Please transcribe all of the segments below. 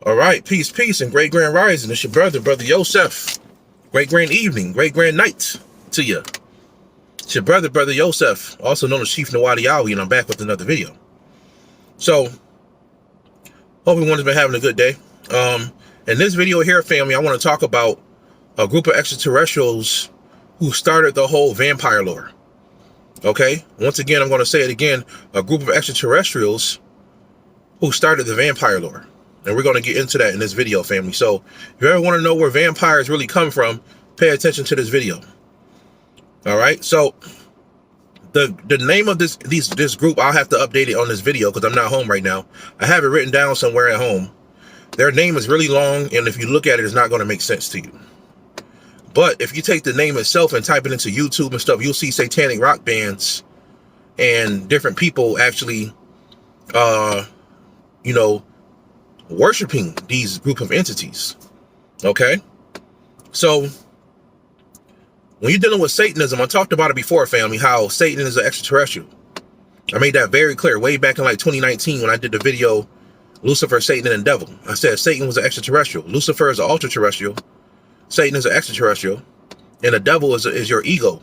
All right, peace, and great grand rising. It's your brother Yosef. Great grand evening, great grand night to you. It's your brother Yosef, also known as Chief Nawadiawi, and I'm back with another video. So, hope everyone's been having a good day. In this video here, family, I want to talk about a group of extraterrestrials who started the whole vampire lore. Okay? Once again, I'm going to say it again. A group of extraterrestrials who started the vampire lore. And we're going to get into that in this video, family. So if you ever want to know where vampires really come from, pay attention to this video. All right. So the name of this group, I'll have to update it on this video because I'm not home right now. I have it written down somewhere at home. Their name is really long, and if you look at it, it's not going to make sense to you. But if you take the name itself and type it into YouTube and stuff, you'll see satanic rock bands and different people actually, worshiping these group of entities. Okay, so when you're dealing with Satanism, I talked about it before, family, how Satan is an extraterrestrial. I made that very clear way back in like 2019 when I did the video Lucifer, Satan, and the Devil. I said Satan was an extraterrestrial, Lucifer is an ultra-terrestrial, Satan is an extraterrestrial, and the devil is your ego.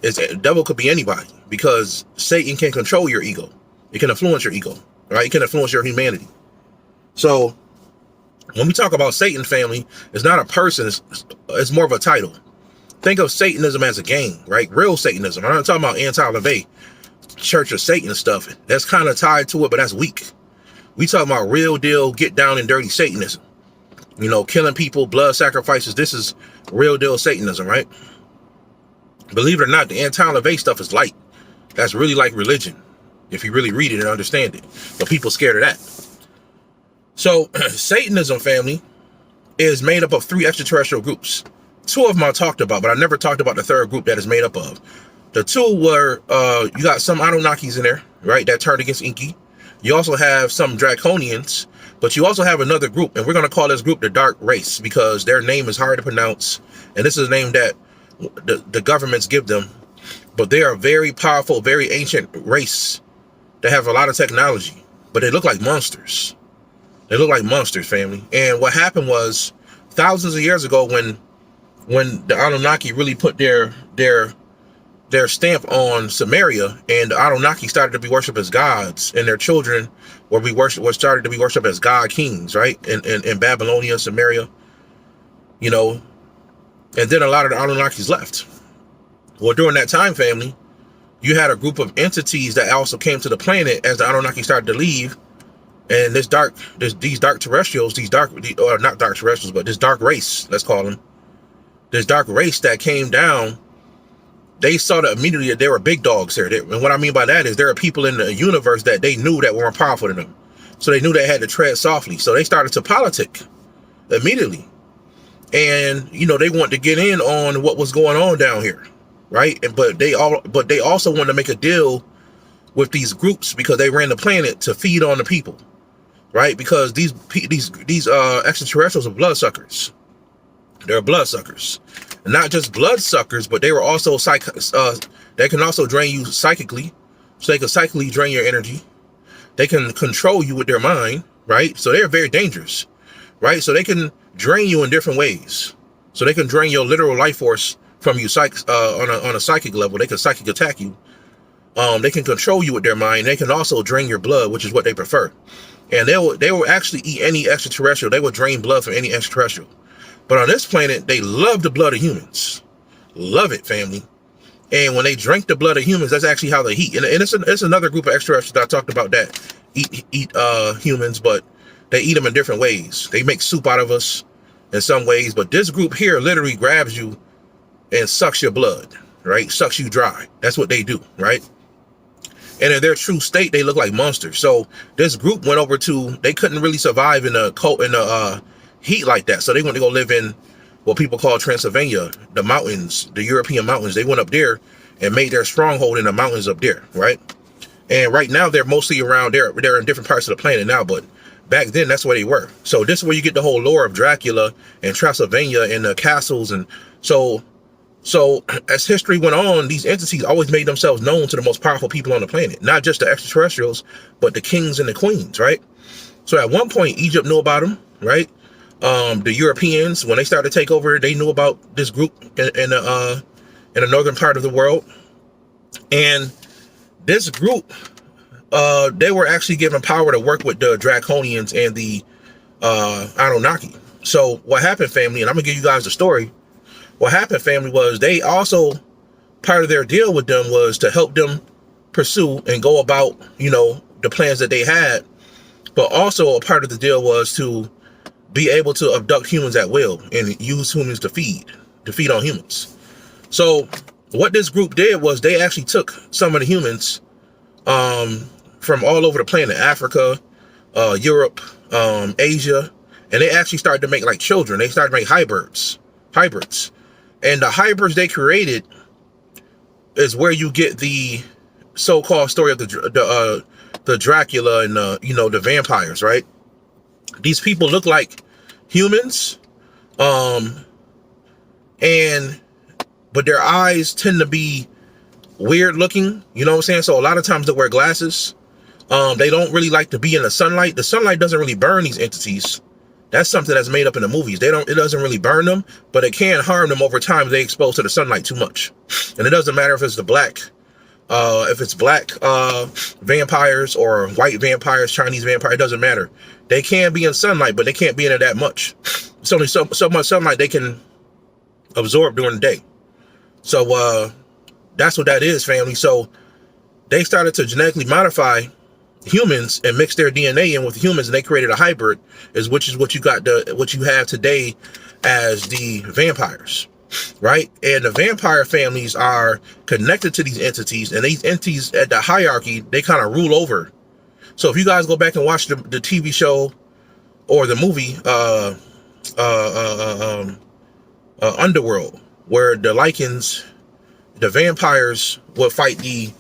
The devil could be anybody because Satan can control your ego. It can influence your ego, right? It can influence your humanity. So when we talk about Satan, family, it's not a person, it's more of a title. Think of Satanism as a gang, right? Real Satanism. I'm not talking about anti-LaVey, Church of Satan and stuff. That's kind of tied to it, but that's weak. We talking about real deal, get down and dirty Satanism. You know, killing people, blood sacrifices. This is real deal Satanism, right? Believe it or not, the anti-LaVey stuff is light. That's really like religion, if you really read it and understand it. But people scared of that. So Satanism, family, is made up of 3 extraterrestrial groups. 2 of them I talked about, but I never talked about the 3rd group that is made up of. The 2 were, you got some Anunnakis in there, right, that turned against Inky. You also have some Draconians, but you also have another group, and we're going to call this group the Dark Race because their name is hard to pronounce, and this is a name that the governments give them. But they are a very powerful, very ancient race that have a lot of technology, but they look like monsters. They look like monsters, family. And what happened was thousands of years ago when the Anunnaki really put their stamp on Samaria, and the Anunnaki started to be worshipped as gods, and their children were started to be worshipped as god kings, right? In Babylonia, Samaria, you know, and then a lot of the Anunnakis left. Well, during that time, family, you had a group of entities that also came to the planet as the Anunnaki started to leave. And these dark terrestrials, or not dark terrestrials, but this dark race, let's call them, this dark race that came down, they saw that immediately that there were big dogs here. And what I mean by that is there are people in the universe that they knew that were more powerful than them. So they knew they had to tread softly. So they started to politic immediately. And, you know, they wanted to get in on what was going on down here, right? But they also wanted to make a deal with these groups because they ran the planet to feed on the people. Right, because these extraterrestrials are bloodsuckers. They're bloodsuckers, and not just bloodsuckers, but they were also they can also drain you psychically, so they can psychically drain your energy. They can control you with their mind, right? So they're very dangerous, right? So they can drain you in different ways. So they can drain your literal life force from you, on a psychic level. They can psychic attack you. They can control you with their mind. They can also drain your blood, which is what they prefer. And they will actually eat any extraterrestrial. They will drain blood from any extraterrestrial. But on this planet, they love the blood of humans. Love it, family. And when they drink the blood of humans, that's actually how they eat. And it's another group of extraterrestrials that I talked about that eat humans, but they eat them in different ways. They make soup out of us in some ways. But this group here literally grabs you and sucks your blood, right? Sucks you dry. That's what they do, right? And in their true state, they look like monsters. So this group went over they couldn't really survive in the heat like that. So they went to go live in what people call Transylvania, the mountains, the European mountains. They went up there and made their stronghold in the mountains up there, right? And right now they're mostly around there. They're in different parts of the planet now, but back then that's where they were. So this is where you get the whole lore of Dracula and Transylvania and the castles. And so as history went on, these entities always made themselves known to the most powerful people on the planet, not just the extraterrestrials, but the kings and the queens, right? So at one point, Egypt knew about them. right? The Europeans, when they started to take over, they knew about this group in the northern part of the world. And this group, they were actually given power to work with the Draconians and the Anunnaki. So what happened, family, and I'm gonna give you guys the story. What happened, family, was they also, part of their deal with them was to help them pursue and go about, the plans that they had. But also a part of the deal was to be able to abduct humans at will and use humans to feed on humans. So what this group did was they actually took some of the humans from all over the planet, Africa, Europe, Asia, and they actually started to make like children. They started to make hybrids. And the hybrids they created is where you get the so-called story of the Dracula and the vampires, right? These people look like humans, but their eyes tend to be weird looking, you know what I'm saying? So a lot of times they wear glasses. They don't really like to be in the sunlight. The sunlight doesn't really burn these entities. That's something that's made up in the movies. It doesn't really burn them, but it can harm them over time if they expose to the sunlight too much. And it doesn't matter if it's black vampires or white vampires, Chinese vampire, it doesn't matter. They can be in sunlight, but they can't be in it that much. It's only so much sunlight they can absorb during the day. So that's what that is, family. So they started to genetically modify humans and mix their DNA in with humans, and they created a hybrid, which is what you have today as the vampires, right? And the vampire families are connected to these entities, and these entities at the hierarchy, they kind of rule over. So if you guys go back and watch the TV show or the movie Underworld, where the Lycans, the vampires, would fight the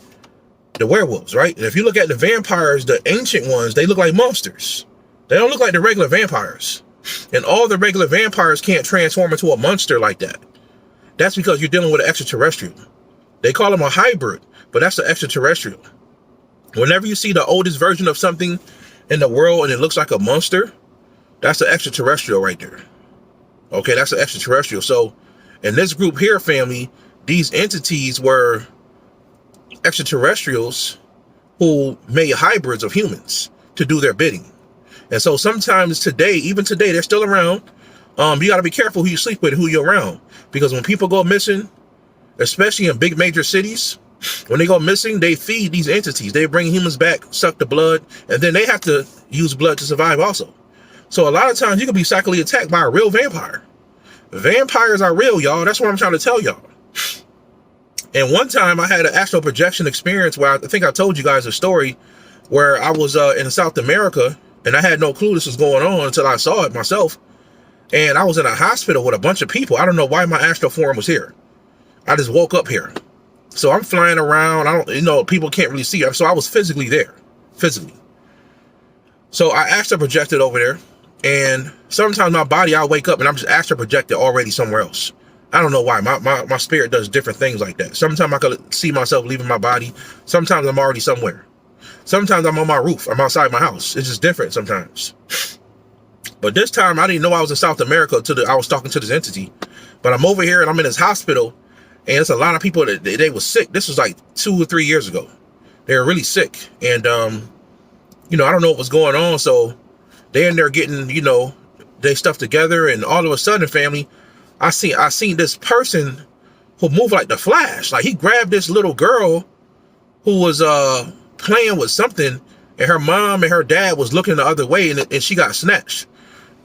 werewolves, right? And if you look at the vampires, the ancient ones, they look like monsters. They don't look like the regular vampires. And all the regular vampires can't transform into a monster like that. That's because you're dealing with an extraterrestrial. They call them a hybrid, but that's an extraterrestrial. Whenever you see the oldest version of something in the world and it looks like a monster, that's an extraterrestrial right there. Okay, that's an extraterrestrial. So in this group here, family, these entities were extraterrestrials who made hybrids of humans to do their bidding. And so sometimes even today, they're still around. You got to be careful who you sleep with and who you're around, because when people go missing, especially in big major cities, when they go missing, they feed these entities. They bring humans back, suck the blood, and then they have to use blood to survive also. So a lot of times you can be psychically attacked by a real vampire. Vampires are real, y'all. That's what I'm trying to tell y'all. And one time I had an astral projection experience where I think I told you guys a story where I was in South America, and I had no clue this was going on until I saw it myself. And I was in a hospital with a bunch of people. I don't know why my astral form was here. I just woke up here. So I'm flying around. People can't really see. So I was physically there. So I astral projected over there. And sometimes my body, I'll wake up and I'm just astral projected already somewhere else. I don't know why. My spirit does different things like that. Sometimes I could see myself leaving my body. Sometimes I'm already somewhere. Sometimes I'm on my roof. I'm outside my house. It's just different sometimes. But this time I didn't know I was in South America I was talking to this entity. But I'm over here and I'm in this hospital, and it's a lot of people that they were sick. This was like 2 or 3 years ago. They were really sick. And I don't know what was going on. So they're in there getting, their stuff together, and all of a sudden, family, I seen this person who moved like the Flash. Like, he grabbed this little girl who was playing with something, and her mom and her dad was looking the other way, and she got snatched.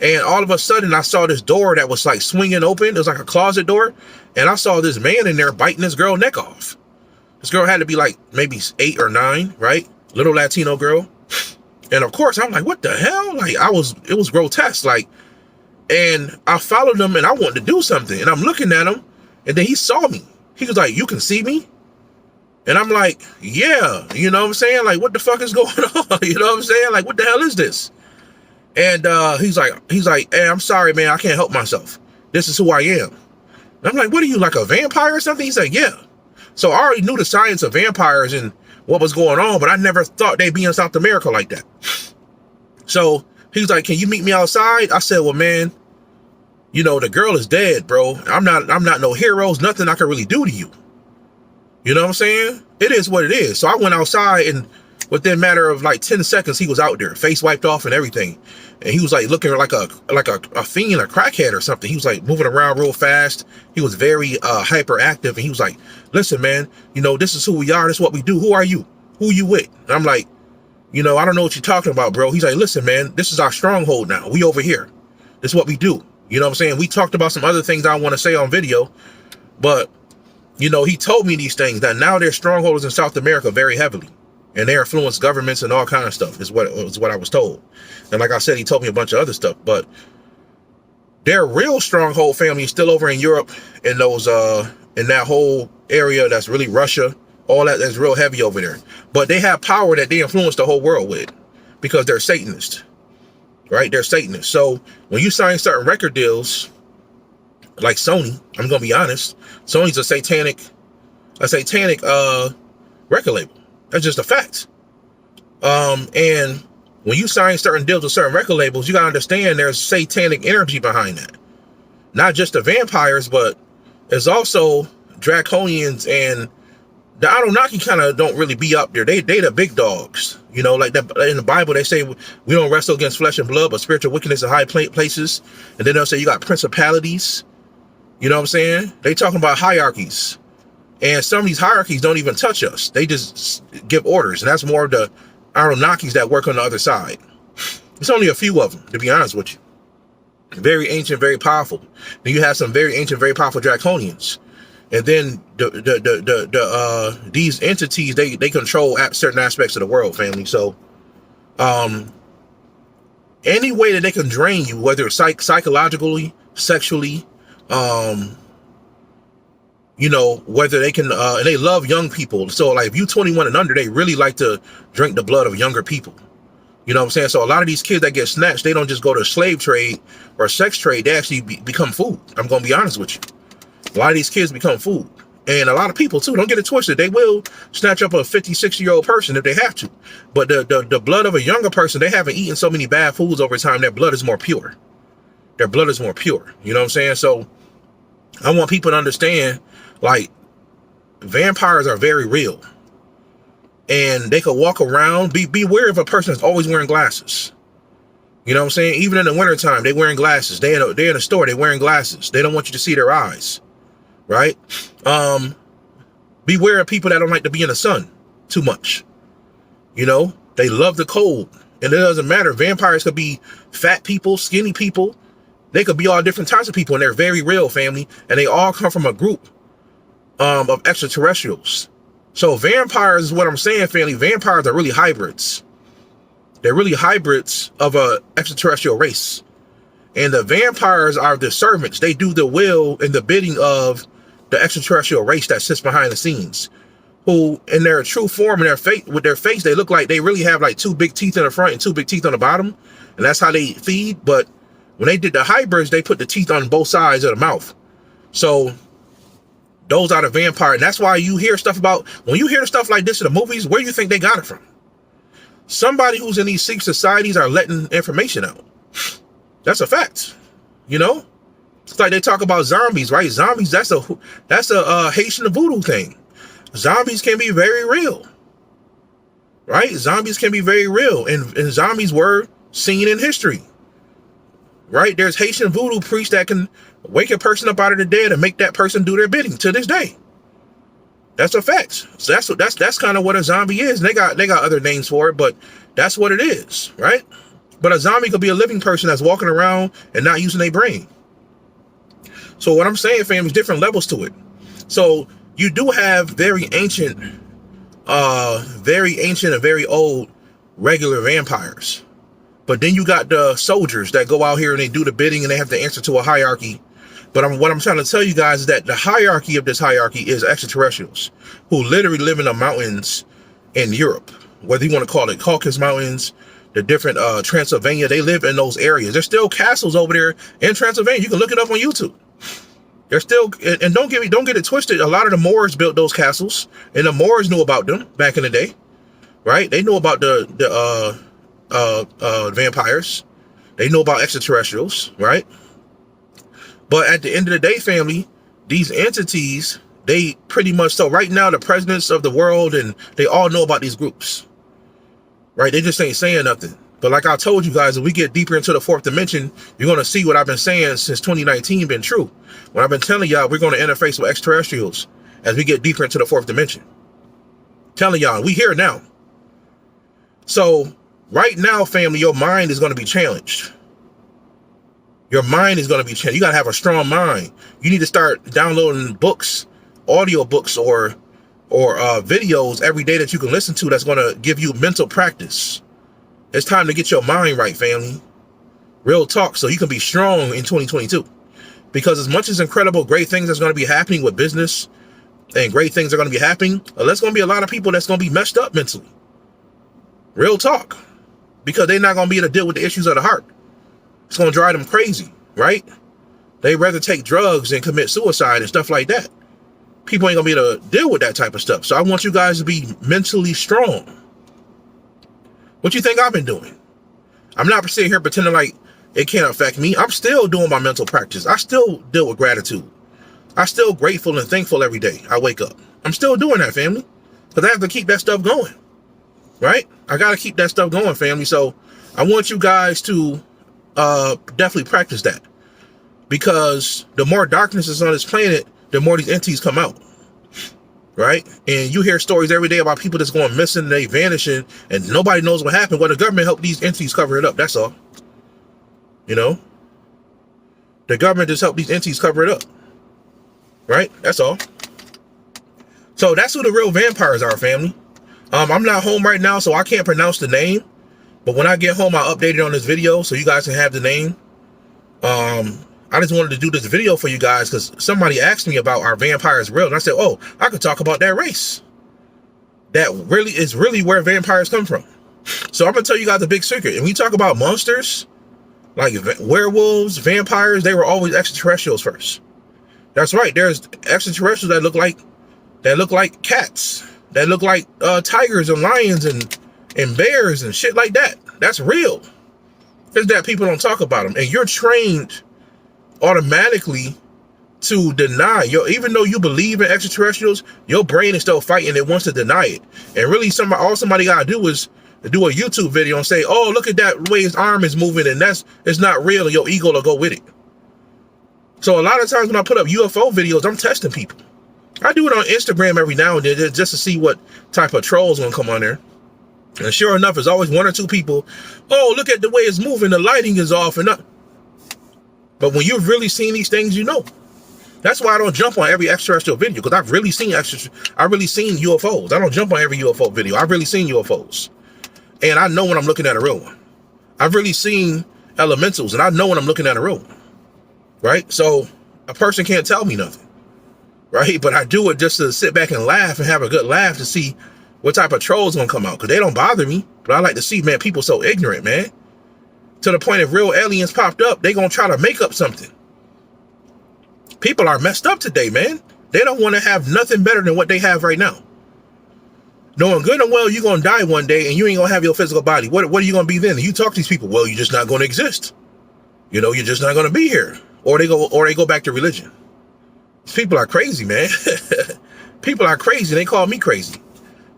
And all of a sudden, I saw this door that was like swinging open. It was like a closet door, and I saw this man in there biting this girl neck off. This girl had to be like maybe 8 or 9, right? Little Latino girl. And of course, I'm like, what the hell? Like, it was grotesque. Like, and I followed him and I wanted to do something. And I'm looking at him, and then he saw me. He was like, "You can see me?" And I'm like, "Yeah." You know what I'm saying? Like, what the fuck is going on? You know what I'm saying? Like, what the hell is this? And he's like, "Hey, I'm sorry, man. I can't help myself. This is who I am." And I'm like, "What are you, like a vampire or something?" He's like, "Yeah." So I already knew the science of vampires and what was going on, but I never thought they'd be in South America like that. So He's like, can you meet me outside? I said, well, man, you know, the girl is dead, bro. I'm not no heroes, nothing I can really do to you. You know what I'm saying? It is what it is. So I went outside, and within a matter of like 10 seconds, he was out there, face wiped off and everything. And he was like looking like a fiend, a crackhead or something. He was like moving around real fast. He was very hyperactive. And he was like, listen, man, you know, this is who we are. This is what we do. Who are you? Who you with? And I'm like, you know, I don't know what you're talking about, bro. He's like, listen, man, this is our stronghold now. We over here. This is what we do. You know what I'm saying? We talked about some other things I don't want to say on video, but, you know, he told me these things, that now there's strongholds in South America very heavily, and they influence governments and all kind of stuff is what I was told. And like I said, he told me a bunch of other stuff, but their real stronghold family is still over in Europe, in those, in that whole area that's really Russia, all that's real heavy over there. But they have power that they influence the whole world with, because they're Satanists, right? They're Satanists. So when you sign certain record deals, like Sony, I'm gonna be honest, Sony's a satanic record label. That's just a fact. And when you sign certain deals with certain record labels, you gotta understand there's satanic energy behind that. Not just the vampires, but there's also draconians, and the Anunnaki kind of don't really be up there. They the big dogs, you know, like that in the Bible. They say we don't wrestle against flesh and blood, but spiritual wickedness in high places. And then they'll say you got principalities. You know what I'm saying? They talking about hierarchies, and some of these hierarchies don't even touch us. They just give orders, and that's more of the Anunnakis that work on the other side. It's only a few of them, to be honest with you. Very ancient, very powerful. Then you have some very ancient, very powerful draconians. And then these entities, they control certain aspects of the world, family. So any way that they can drain you, whether it's psychologically, sexually, you know, whether they can, and they love young people. So like if you 21 and under, they really like to drink the blood of younger people. You know what I'm saying? So a lot of these kids that get snatched, they don't just go to slave trade or sex trade. They actually become food. I'm going to be honest with you. A lot of these kids become food. And a lot of people too, don't get it twisted. They will snatch up a 50, 60-year-old person if they have to. But the blood of a younger person, they haven't eaten so many bad foods over time. Their blood is more pure. Their blood is more pure. You know what I'm saying? So I want people to understand, like, vampires are very real. And they could walk around, be aware of a person that's always wearing glasses. You know what I'm saying? Even in the wintertime, they wearing glasses. They're in a store, they wearing glasses. They don't want you to see their eyes. Right? Beware of people that don't like to be in the sun too much. You know, they love the cold. And it doesn't matter. Vampires could be fat people, skinny people. They could be all different types of people, and they're very real, family. And they all come from a group of extraterrestrials. So vampires is what I'm saying, family. Vampires are really hybrids. They're really hybrids of a extraterrestrial race. And the vampires are the servants. They do the will and the bidding of the extraterrestrial race that sits behind the scenes, who in their true form and with their face, they look like they really have like 2 big teeth in the front and 2 big teeth on the bottom. And that's how they feed. But when they did the hybrids, they put the teeth on both sides of the mouth. So those are the vampire. And that's why you hear stuff about, when you hear stuff like this in the movies, where do you think they got it from? Somebody who's in these secret societies are letting information out. That's a fact. You know, it's like they talk about zombies, right? Zombies, that's a Haitian voodoo thing. Zombies can be very real, right? Zombies can be very real, and zombies were seen in history, right? There's Haitian voodoo priests that can wake a person up out of the dead and make that person do their bidding to this day. That's a fact. So that's kind of what a zombie is. And they got other names for it, but that's what it is, right? But a zombie could be a living person that's walking around and not using their brain. So what I'm saying, fam, is different levels to it. So you do have very ancient and very old regular vampires. But then you got the soldiers that go out here and they do the bidding and they have to answer to a hierarchy. But what I'm trying to tell you guys is that the hierarchy of this hierarchy is extraterrestrials who literally live in the mountains in Europe, whether you want to call it Caucasus Mountains, the different Transylvania. They live in those areas. There's still castles over there in Transylvania. You can look it up on YouTube. They're still, and don't get it twisted. A lot of the Moors built those castles, and the Moors knew about them back in the day, right? They knew about the vampires. They know about extraterrestrials, right? But at the end of the day, family, these entities, they pretty much, so right now, the presidents of the world, and they all know about these groups, right? They just ain't saying nothing. But like I told you guys, if we get deeper into the fourth dimension, you're going to see what I've been saying since 2019 been true. When I've been telling y'all, we're going to interface with extraterrestrials as we get deeper into the fourth dimension. Telling y'all, we here now. So right now, family, your mind is going to be challenged. Your mind is going to be changed. You got to have a strong mind. You need to start downloading books, audio books, or videos every day that you can listen to that's going to give you mental practice. It's time to get your mind right, family. Real talk, so you can be strong in 2022. Because as much as incredible, great things that's going to be happening with business and great things are going to be happening, there's going to be a lot of people that's going to be messed up mentally. Real talk. Because they're not going to be able to deal with the issues of the heart. It's going to drive them crazy, right? They'd rather take drugs and commit suicide and stuff like that. People ain't going to be able to deal with that type of stuff. So I want you guys to be mentally strong. What you think I've been doing? I'm not sitting here pretending like it can't affect me. I'm still doing my mental practice. I still deal with gratitude. I'm still grateful and thankful every day I wake up. I'm still doing that, family. Because I have to keep that stuff going, right? I got to keep that stuff going, family. So I want you guys to definitely practice that, because the more darkness is on this planet, the more these entities come out, right? And you hear stories every day about people that's going missing, they vanishing, and nobody knows what happened. Well, the government helped these entities cover it up. That's all. You know, the government just helped these entities cover it up, right? That's all. So that's who the real vampires are, family. I'm not home right now, so I can't pronounce the name. But when I get home, I'll update it on this video so you guys can have the name. I just wanted to do this video for you guys because somebody asked me about our vampires real. And I said, oh, I could talk about that race. That really is really where vampires come from. So I'm going to tell you guys a big secret. And we talk about monsters, like werewolves, vampires, they were always extraterrestrials first. That's right. There's extraterrestrials that look like cats, that look like tigers and lions and bears and shit like that. That's real. It's that people don't talk about them. And you're trained automatically to deny. Even though you believe in extraterrestrials, your brain is still fighting. It wants to deny it. And really, all somebody got to do is do a YouTube video and say, oh, look at that way his arm is moving, and it's not real, and your ego will go with it. So a lot of times when I put up UFO videos, I'm testing people. I do it on Instagram every now and then just to see what type of trolls gonna come on there. And sure enough, there's always one or two people, oh, look at the way it's moving, the lighting is off and up. But when you've really seen these things, you know. That's why I don't jump on every extraterrestrial video, because I've really seen UFOs. I don't jump on every UFO video. I've really seen UFOs. And I know when I'm looking at a real one. I've really seen elementals, and I know when I'm looking at a real one. Right? So a person can't tell me nothing. Right? But I do it just to sit back and laugh and have a good laugh to see what type of trolls gonna come out, because they don't bother me. But I like to see, man, people so ignorant, man. To the point if real aliens popped up, they gonna try to make up something. People are messed up today, man. They don't want to have nothing better than what they have right now. Knowing good and well you're gonna die one day and you ain't gonna have your physical body. What are you gonna be then? You talk to these people, well, you're just not gonna exist. You know, you're just not gonna be here. Or they go back to religion. These people are crazy, man. People are crazy. They call me crazy.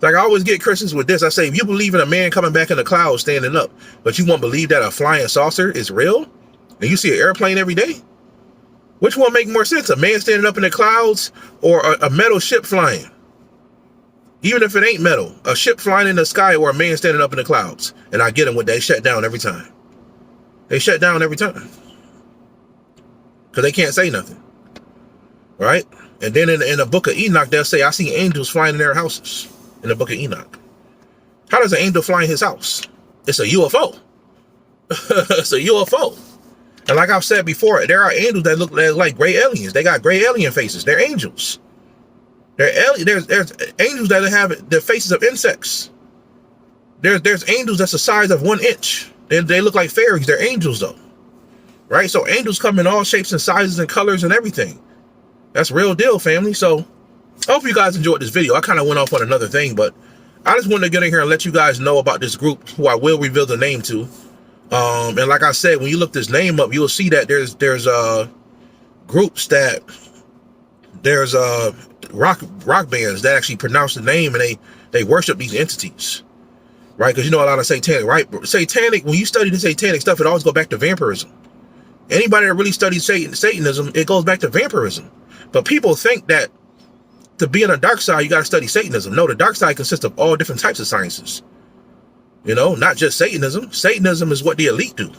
Like I always get Christians with this. I say, if you believe in a man coming back in the clouds standing up, but you won't believe that a flying saucer is real, and you see an airplane every day, which one make more sense? A man standing up in the clouds or a metal ship flying? Even if it ain't metal, a ship flying in the sky or a man standing up in the clouds. And I get them when they shut down every time. They shut down every time. Because they can't say nothing. Right? And then in the book of Enoch, they'll say, I see angels flying in their houses. In the book of Enoch. How does an angel fly in his house? It's a UFO. It's a UFO. And like I've said before, there are angels that look like gray aliens. They got gray alien faces. They're angels. There's angels that have the faces of insects. There's angels that's the size of 1 inch. They look like fairies. They're angels though. Right? So angels come in all shapes and sizes and colors and everything. That's real deal, family. So I hope you guys enjoyed this video. I kind of went off on another thing, but I just wanted to get in here and let you guys know about this group who I will reveal the name to. And like I said, when you look this name up, you'll see that there's groups that there's rock bands that actually pronounce the name, and they worship these entities, right? Because you know a lot of satanic, right? Satanic, when you study the satanic stuff, it always go back to vampirism. Anybody that really studies Satanism, it goes back to vampirism. But people think that to be on the dark side, you got to study Satanism. No, the dark side consists of all different types of sciences. You know, not just Satanism. Satanism is what the elite do,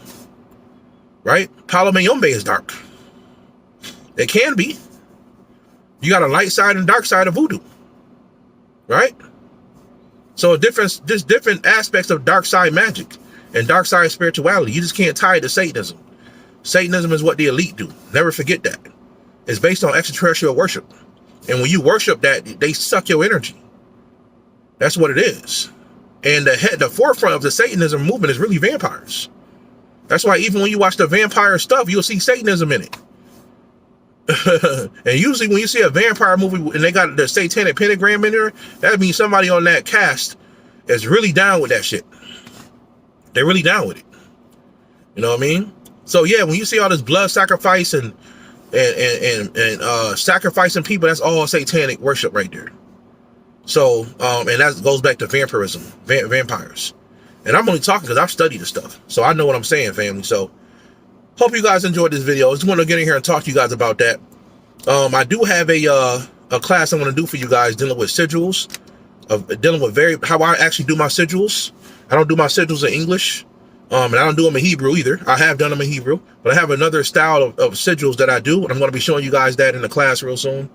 right? Palo Mayombe is dark. It can be. You got a light side and dark side of voodoo, right? So there's different aspects of dark side magic and dark side spirituality. You just can't tie it to Satanism. Satanism is what the elite do. Never forget that. It's based on extraterrestrial worship. And when you worship that, they suck your energy. That's what it is. And the forefront of the Satanism movement is really vampires. That's why even when you watch the vampire stuff, you'll see Satanism in it. And usually when you see a vampire movie and they got the satanic pentagram in there, that means somebody on that cast is really down with that shit. They're really down with it. You know what I mean? So yeah, when you see all this blood sacrifice and sacrificing people, that's all satanic worship right there. So, and that goes back to vampirism, vampires. And I'm only talking because I've studied this stuff. So I know what I'm saying, family. So hope you guys enjoyed this video. I just want to get in here and talk to you guys about that. I do have a class I want to do for you guys dealing with sigils, dealing with how I actually do my sigils. I don't do my sigils in English. And I don't do them in Hebrew either. I have done them in Hebrew, but I have another style of sigils that I do. And I'm going to be showing you guys that in the class real soon.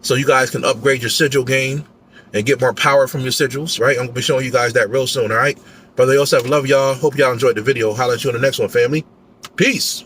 So you guys can upgrade your sigil game and get more power from your sigils, right? I'm going to be showing you guys that real soon, all right? Brother Yosef, love y'all. Hope y'all enjoyed the video. Holla at you in the next one, family. Peace.